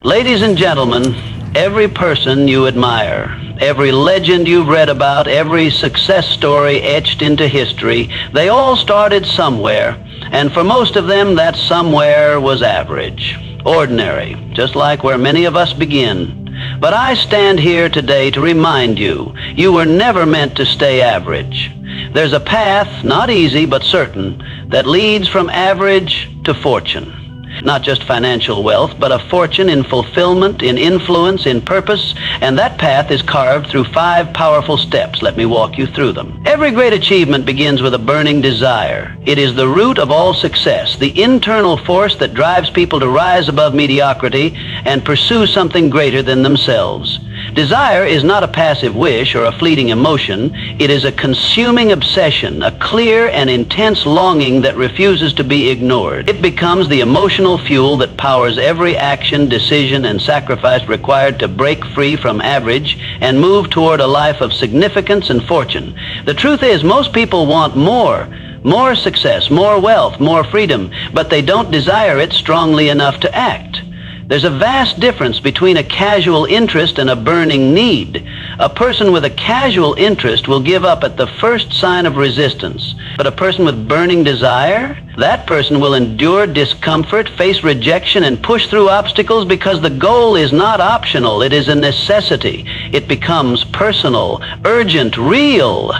Ladies and gentlemen, every person you admire, every legend you've read about, every success story etched into history, they all started somewhere, and for most of them that somewhere was average, ordinary, just like where many of us begin. But I stand here today to remind you, you were never meant to stay average. There's a path, not easy but certain, that leads from average to fortune. Not just financial wealth, but a fortune in fulfillment, in influence, in purpose, and that path is carved through 5 powerful steps. Let me walk you through them. Every great achievement begins with a burning desire. It is the root of all success, the internal force that drives people to rise above mediocrity and pursue something greater than themselves. Desire is not a passive wish or a fleeting emotion. It is a consuming obsession, a clear and intense longing that refuses to be ignored. It becomes the emotional fuel that powers every action, decision, and sacrifice required to break free from average and move toward a life of significance and fortune. The truth is, most people want more success, more wealth, more freedom, but they don't desire it strongly enough to act. There's a vast difference between a casual interest and a burning need. A person with a casual interest will give up at the first sign of resistance. But a person with burning desire, that person will endure discomfort, face rejection, and push through obstacles because the goal is not optional. It is a necessity. It becomes personal, urgent, real.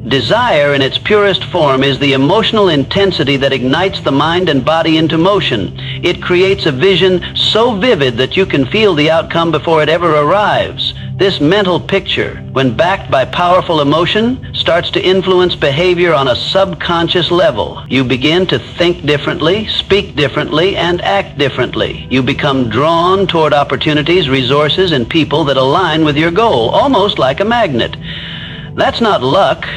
Desire in its purest form is the emotional intensity that ignites the mind and body into motion. It creates a vision so vivid that you can feel the outcome before it ever arrives. This mental picture, when backed by powerful emotion, starts to influence behavior on a subconscious level. You begin to think differently, speak differently, and act differently. You become drawn toward opportunities, resources, and people that align with your goal, almost like a magnet. That's not luck.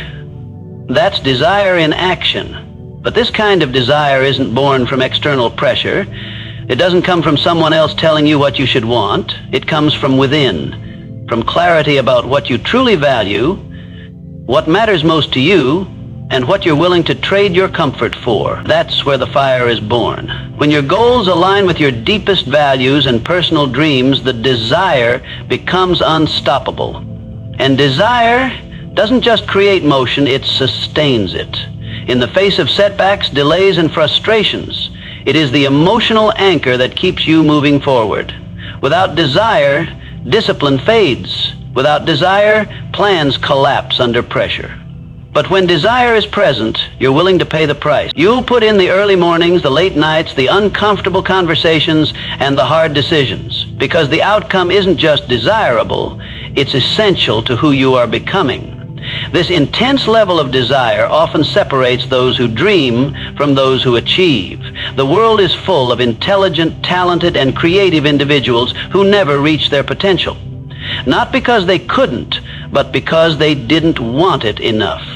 That's desire in action. But this kind of desire isn't born from external pressure. It doesn't come from someone else telling you what you should want. It comes from within, from clarity about what you truly value, what matters most to you, and what you're willing to trade your comfort for. That's where the fire is born. When your goals align with your deepest values and personal dreams, the desire becomes unstoppable. And desire doesn't just create motion, it sustains it. In the face of setbacks, delays, and frustrations, it is the emotional anchor that keeps you moving forward. Without desire, discipline fades. Without desire, plans collapse under pressure. But when desire is present, you're willing to pay the price. You'll put in the early mornings, the late nights, the uncomfortable conversations, and the hard decisions, because the outcome isn't just desirable, it's essential to who you are becoming. This intense level of desire often separates those who dream from those who achieve. The world is full of intelligent, talented, and creative individuals who never reach their potential. Not because they couldn't, but because they didn't want it enough.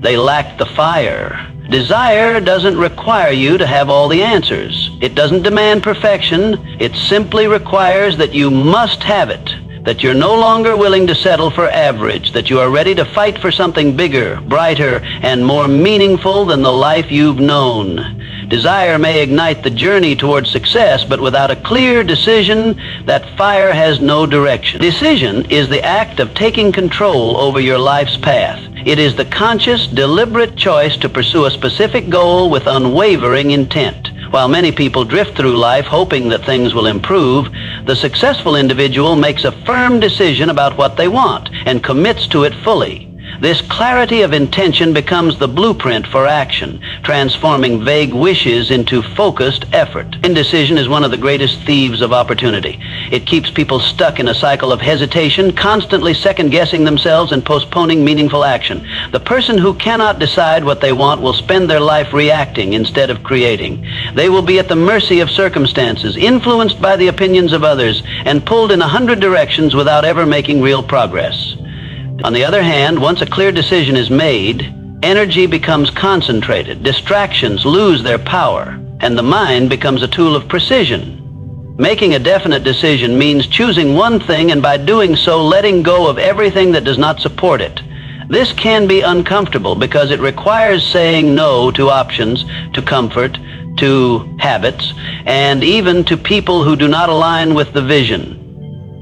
They lacked the fire. Desire doesn't require you to have all the answers. It doesn't demand perfection. It simply requires that you must have it. That you're no longer willing to settle for average, that you are ready to fight for something bigger, brighter, and more meaningful than the life you've known. Desire may ignite the journey towards success, but without a clear decision, that fire has no direction. Decision is the act of taking control over your life's path. It is the conscious, deliberate choice to pursue a specific goal with unwavering intent. While many people drift through life hoping that things will improve, the successful individual makes a firm decision about what they want and commits to it fully. This clarity of intention becomes the blueprint for action, transforming vague wishes into focused effort. Indecision is one of the greatest thieves of opportunity. It keeps people stuck in a cycle of hesitation, constantly second-guessing themselves and postponing meaningful action. The person who cannot decide what they want will spend their life reacting instead of creating. They will be at the mercy of circumstances, influenced by the opinions of others, and pulled in 100 directions without ever making real progress. On the other hand, once a clear decision is made, energy becomes concentrated, distractions lose their power, and the mind becomes a tool of precision. Making a definite decision means choosing one thing and by doing so letting go of everything that does not support it. This can be uncomfortable because it requires saying no to options, to comfort, to habits, and even to people who do not align with the vision.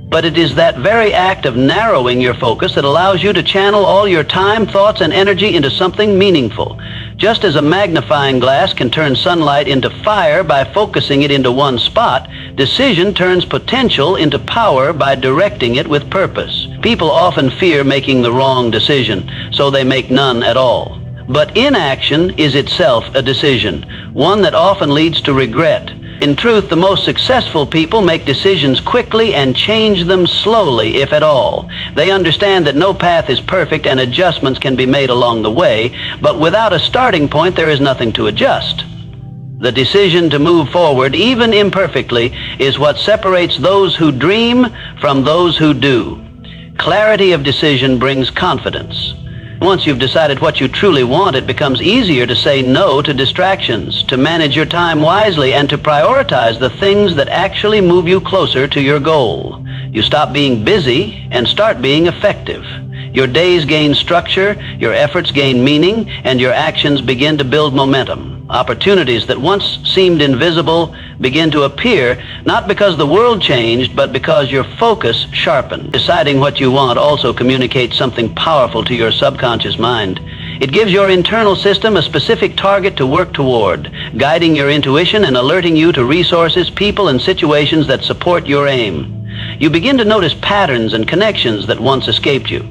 But it is that very act of narrowing your focus that allows you to channel all your time, thoughts, and energy into something meaningful. Just as a magnifying glass can turn sunlight into fire by focusing it into one spot, decision turns potential into power by directing it with purpose. People often fear making the wrong decision, so they make none at all. But inaction is itself a decision, one that often leads to regret. In truth, the most successful people make decisions quickly and change them slowly, if at all. They understand that no path is perfect and adjustments can be made along the way, but without a starting point, there is nothing to adjust. The decision to move forward, even imperfectly, is what separates those who dream from those who do. Clarity of decision brings confidence. Once you've decided what you truly want, it becomes easier to say no to distractions, to manage your time wisely, and to prioritize the things that actually move you closer to your goal. You stop being busy and start being effective. Your days gain structure, your efforts gain meaning, and your actions begin to build momentum. Opportunities that once seemed invisible begin to appear, not because the world changed, but because your focus sharpened. Deciding what you want also communicates something powerful to your subconscious mind. It gives your internal system a specific target to work toward, guiding your intuition and alerting you to resources, people, and situations that support your aim. You begin to notice patterns and connections that once escaped you.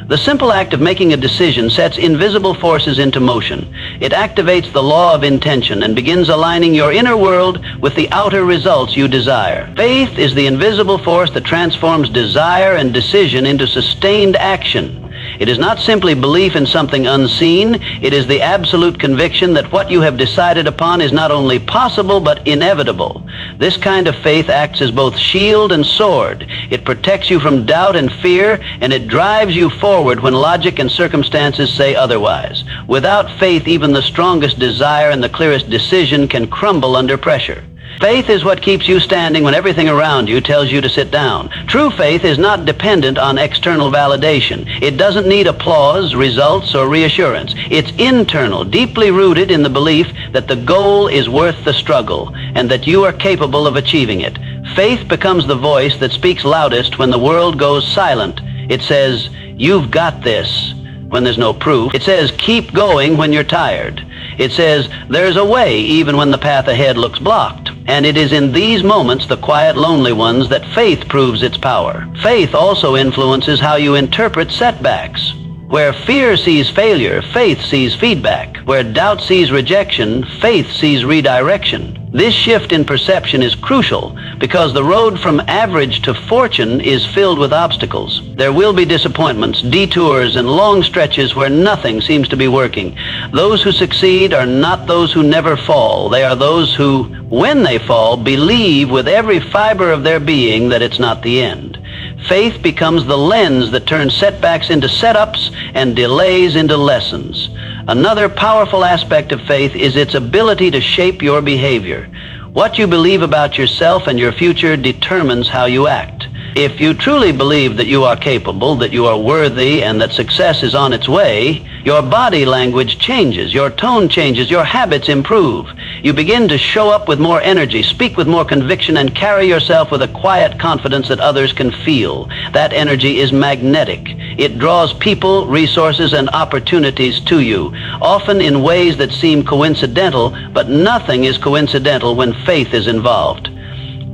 The simple act of making a decision sets invisible forces into motion. It activates the law of intention and begins aligning your inner world with the outer results you desire. Faith is the invisible force that transforms desire and decision into sustained action. It is not simply belief in something unseen. It is the absolute conviction that what you have decided upon is not only possible but inevitable. This kind of faith acts as both shield and sword. It protects you from doubt and fear, and it drives you forward when logic and circumstances say otherwise. Without faith, even the strongest desire and the clearest decision can crumble under pressure. Faith is what keeps you standing when everything around you tells you to sit down. True faith is not dependent on external validation. It doesn't need applause, results, or reassurance. It's internal, deeply rooted in the belief that the goal is worth the struggle and that you are capable of achieving it. Faith becomes the voice that speaks loudest when the world goes silent. It says, "You've got this," when there's no proof. It says, "Keep going" when you're tired. It says, "There's a way," even when the path ahead looks blocked. And it is in these moments, the quiet, lonely ones, that faith proves its power. Faith also influences how you interpret setbacks. Where fear sees failure, faith sees feedback. Where doubt sees rejection, faith sees redirection. This shift in perception is crucial because the road from average to fortune is filled with obstacles. There will be disappointments, detours, and long stretches where nothing seems to be working. Those who succeed are not those who never fall. They are those who, when they fall, believe with every fiber of their being that it's not the end. Faith becomes the lens that turns setbacks into setups and delays into lessons. Another powerful aspect of faith is its ability to shape your behavior. What you believe about yourself and your future determines how you act. If you truly believe that you are capable, that you are worthy, and that success is on its way, your body language changes, your tone changes, your habits improve. You begin to show up with more energy, speak with more conviction, and carry yourself with a quiet confidence that others can feel. That energy is magnetic. It draws people, resources, and opportunities to you, often in ways that seem coincidental, but nothing is coincidental when faith is involved.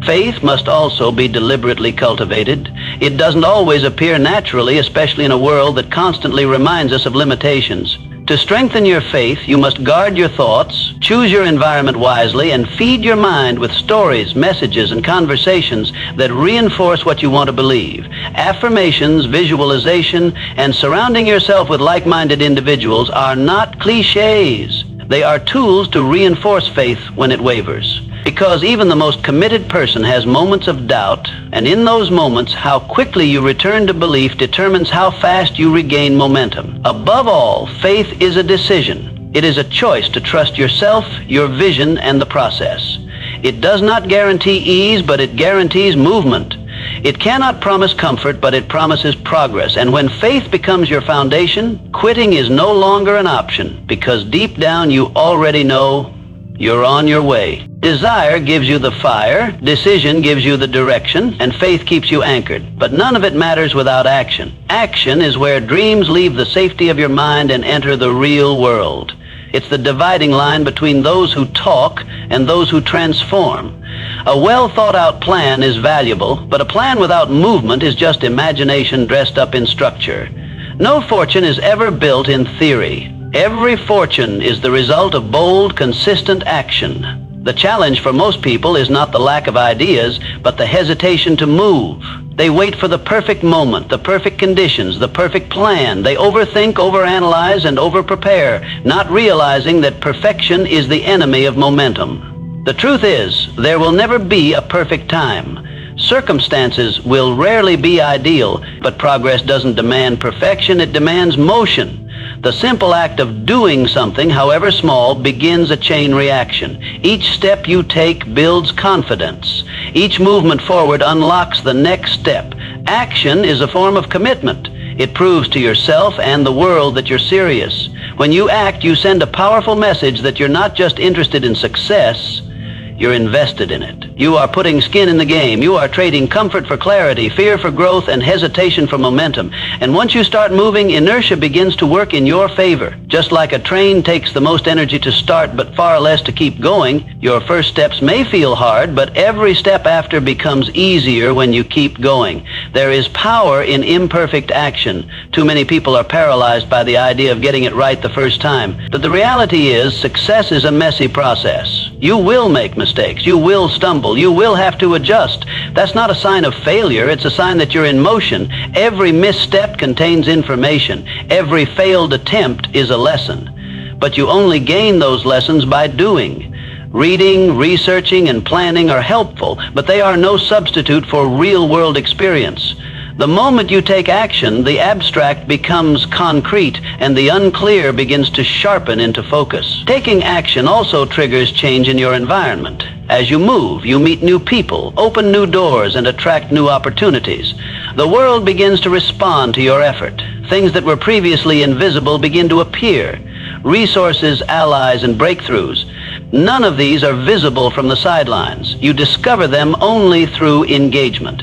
Faith must also be deliberately cultivated. It doesn't always appear naturally, especially in a world that constantly reminds us of limitations. To strengthen your faith, you must guard your thoughts, choose your environment wisely, and feed your mind with stories, messages, and conversations that reinforce what you want to believe. Affirmations, visualization, and surrounding yourself with like-minded individuals are not cliches. They are tools to reinforce faith when it wavers. Because even the most committed person has moments of doubt, and in those moments, how quickly you return to belief determines how fast you regain momentum. Above all, faith is a decision. It is a choice to trust yourself, your vision, and the process. It does not guarantee ease, but it guarantees movement. It cannot promise comfort, but it promises progress. And when faith becomes your foundation, quitting is no longer an option, because deep down you already know you're on your way. Desire gives you the fire, decision gives you the direction, and faith keeps you anchored. But none of it matters without action. Action is where dreams leave the safety of your mind and enter the real world. It's the dividing line between those who talk and those who transform. A well-thought-out plan is valuable, but a plan without movement is just imagination dressed up in structure. No fortune is ever built in theory. Every fortune is the result of bold, consistent action. The challenge for most people is not the lack of ideas, but the hesitation to move. They wait for the perfect moment, the perfect conditions, the perfect plan. They overthink, overanalyze, and overprepare, not realizing that perfection is the enemy of momentum. The truth is, there will never be a perfect time. Circumstances will rarely be ideal, but progress doesn't demand perfection, it demands motion. The simple act of doing something, however small, begins a chain reaction. Each step you take builds confidence. Each movement forward unlocks the next step. Action is a form of commitment. It proves to yourself and the world that you're serious. When you act, you send a powerful message that you're not just interested in success, you're invested in it. You are putting skin in the game. You are trading comfort for clarity, fear for growth, and hesitation for momentum. And once you start moving, inertia begins to work in your favor. Just like a train takes the most energy to start but far less to keep going, your first steps may feel hard, but every step after becomes easier when you keep going. There is power in imperfect action. Too many people are paralyzed by the idea of getting it right the first time. But the reality is, success is a messy process. You will make mistakes. You will stumble. You will have to adjust. That's not a sign of failure. It's a sign that you're in motion. Every misstep contains information. Every failed attempt is a lesson. But you only gain those lessons by doing. Reading, researching, and planning are helpful, but they are no substitute for real-world experience. The moment you take action, the abstract becomes concrete, and the unclear begins to sharpen into focus. Taking action also triggers change in your environment. As you move, you meet new people, open new doors, and attract new opportunities. The world begins to respond to your effort. Things that were previously invisible begin to appear. Resources, allies, and breakthroughs. None of these are visible from the sidelines. You discover them only through engagement.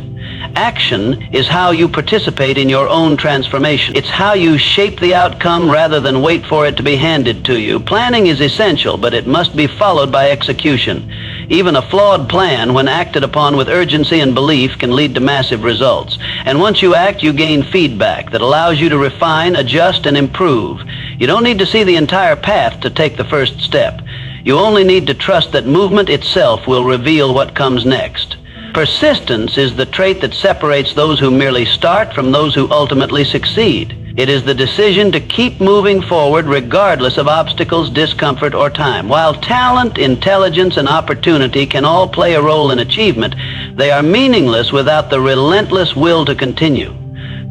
Action is how you participate in your own transformation. It's how you shape the outcome rather than wait for it to be handed to you. Planning is essential, but it must be followed by execution. Even a flawed plan, when acted upon with urgency and belief, can lead to massive results. And once you act, you gain feedback that allows you to refine, adjust, and improve. You don't need to see the entire path to take the first step. You only need to trust that movement itself will reveal what comes next. Persistence is the trait that separates those who merely start from those who ultimately succeed. It is the decision to keep moving forward regardless of obstacles, discomfort, or time. While talent, intelligence, and opportunity can all play a role in achievement, they are meaningless without the relentless will to continue.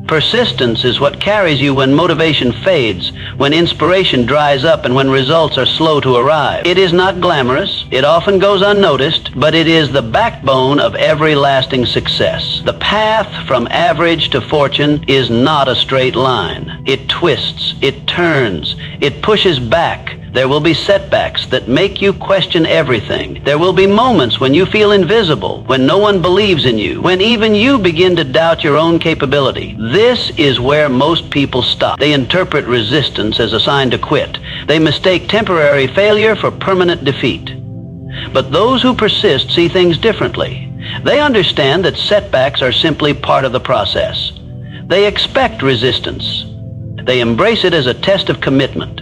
Persistence is what carries you when motivation fades, when inspiration dries up, and when results are slow to arrive. It is not glamorous, it often goes unnoticed, but it is the backbone of every lasting success. The path from average to fortune is not a straight line. It twists, it turns, it pushes back. There will be setbacks that make you question everything. There will be moments when you feel invisible, when no one believes in you, when even you begin to doubt your own capability. This is where most people stop. They interpret resistance as a sign to quit. They mistake temporary failure for permanent defeat. But those who persist see things differently. They understand that setbacks are simply part of the process. They expect resistance. They embrace it as a test of commitment.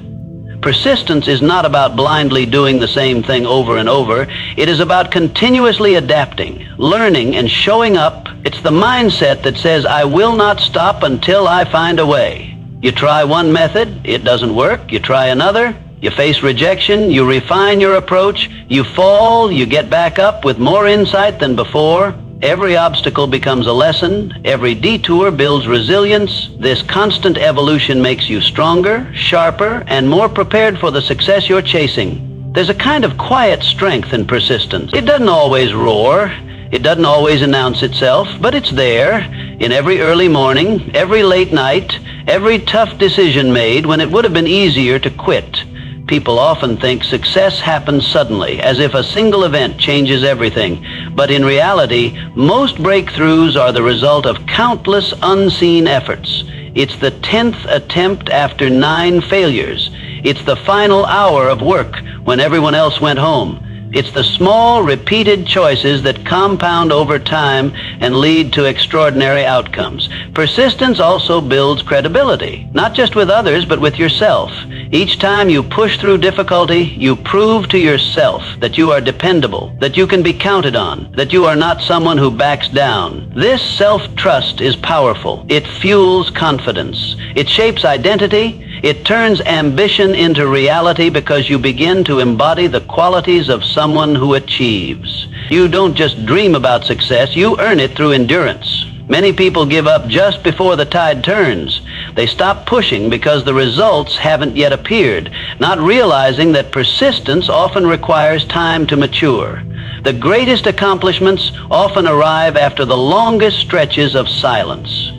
Persistence is not about blindly doing the same thing over and over. It is about continuously adapting, learning, and showing up. It's the mindset that says, I will not stop until I find a way. You try one method, it doesn't work. You try another, you face rejection, you refine your approach, you fall, you get back up with more insight than before. Every obstacle becomes a lesson. Every detour builds resilience. This constant evolution makes you stronger, sharper, and more prepared for the success you're chasing. There's a kind of quiet strength in persistence. It doesn't always roar. It doesn't always announce itself, but it's there in every early morning, every late night, every tough decision made when it would have been easier to quit. People often think success happens suddenly, as if a single event changes everything. But in reality, most breakthroughs are the result of countless unseen efforts. It's the 10th attempt after 9 failures. It's the final hour of work when everyone else went home. It's the small, repeated choices that compound over time and lead to extraordinary outcomes. Persistence also builds credibility, not just with others, but with yourself. Each time you push through difficulty, you prove to yourself that you are dependable, that you can be counted on, that you are not someone who backs down. This self-trust is powerful. It fuels confidence. It shapes identity. It turns ambition into reality because you begin to embody the qualities of someone who achieves. You don't just dream about success, you earn it through endurance. Many people give up just before the tide turns. They stop pushing because the results haven't yet appeared, not realizing that persistence often requires time to mature. The greatest accomplishments often arrive after the longest stretches of silence.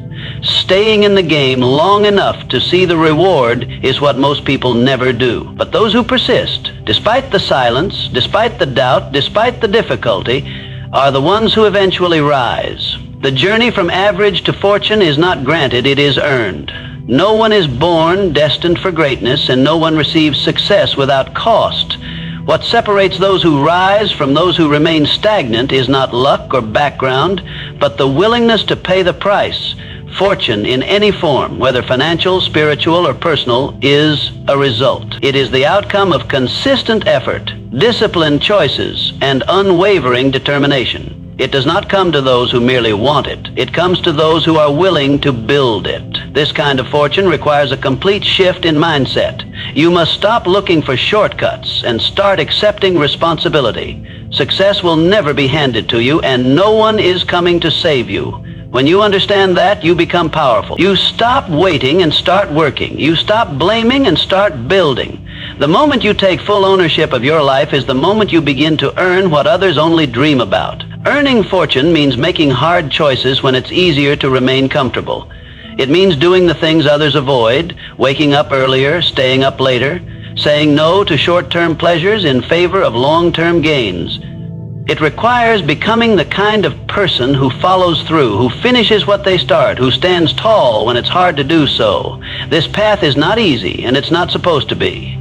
Staying in the game long enough to see the reward is what most people never do. But those who persist, despite the silence, despite the doubt, despite the difficulty, are the ones who eventually rise. The journey from average to fortune is not granted, it is earned. No one is born destined for greatness, and no one receives success without cost. What separates those who rise from those who remain stagnant is not luck or background, but the willingness to pay the price. Fortune in any form, whether financial, spiritual, or personal, is a result. It is the outcome of consistent effort, disciplined choices, and unwavering determination. It does not come to those who merely want it. It comes to those who are willing to build it. This kind of fortune requires a complete shift in mindset. You must stop looking for shortcuts and start accepting responsibility. Success will never be handed to you, and no one is coming to save you. When you understand that, you become powerful. You stop waiting and start working. You stop blaming and start building. The moment you take full ownership of your life is the moment you begin to earn what others only dream about. Earning fortune means making hard choices when it's easier to remain comfortable. It means doing the things others avoid, waking up earlier, staying up later, saying no to short-term pleasures in favor of long-term gains. It requires becoming the kind of person who follows through, who finishes what they start, who stands tall when it's hard to do so. This path is not easy, and it's not supposed to be.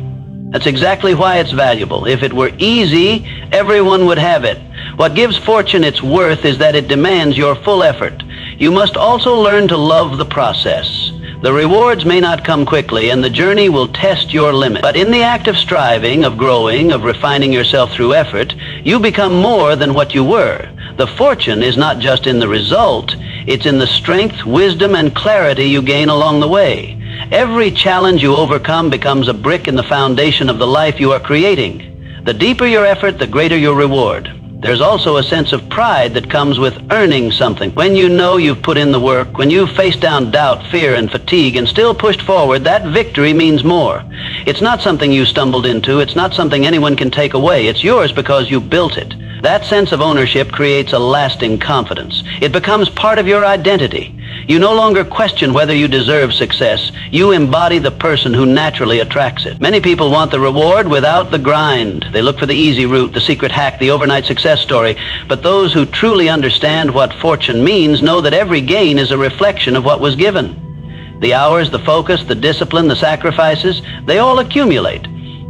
That's exactly why it's valuable. If it were easy, everyone would have it. What gives fortune its worth is that it demands your full effort. You must also learn to love the process. The rewards may not come quickly, and the journey will test your limit. But in the act of striving, of growing, of refining yourself through effort, you become more than what you were. The fortune is not just in the result, it's in the strength, wisdom, and clarity you gain along the way. Every challenge you overcome becomes a brick in the foundation of the life you are creating. The deeper your effort, the greater your reward. There's also a sense of pride that comes with earning something. When you know you've put in the work, when you've faced down doubt, fear, and fatigue and still pushed forward, that victory means more. It's not something you stumbled into. It's not something anyone can take away. It's yours because you built it. That sense of ownership creates a lasting confidence. It becomes part of your identity. You no longer question whether you deserve success. You embody the person who naturally attracts it. Many people want the reward without the grind. They look for the easy route, the secret hack, the overnight success story. But those who truly understand what fortune means know that every gain is a reflection of what was given. The hours, the focus, the discipline, the sacrifices, they all accumulate.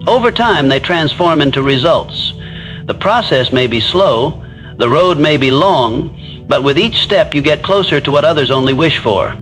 Over time, they transform into results. The process may be slow, the road may be long, but with each step you get closer to what others only wish for.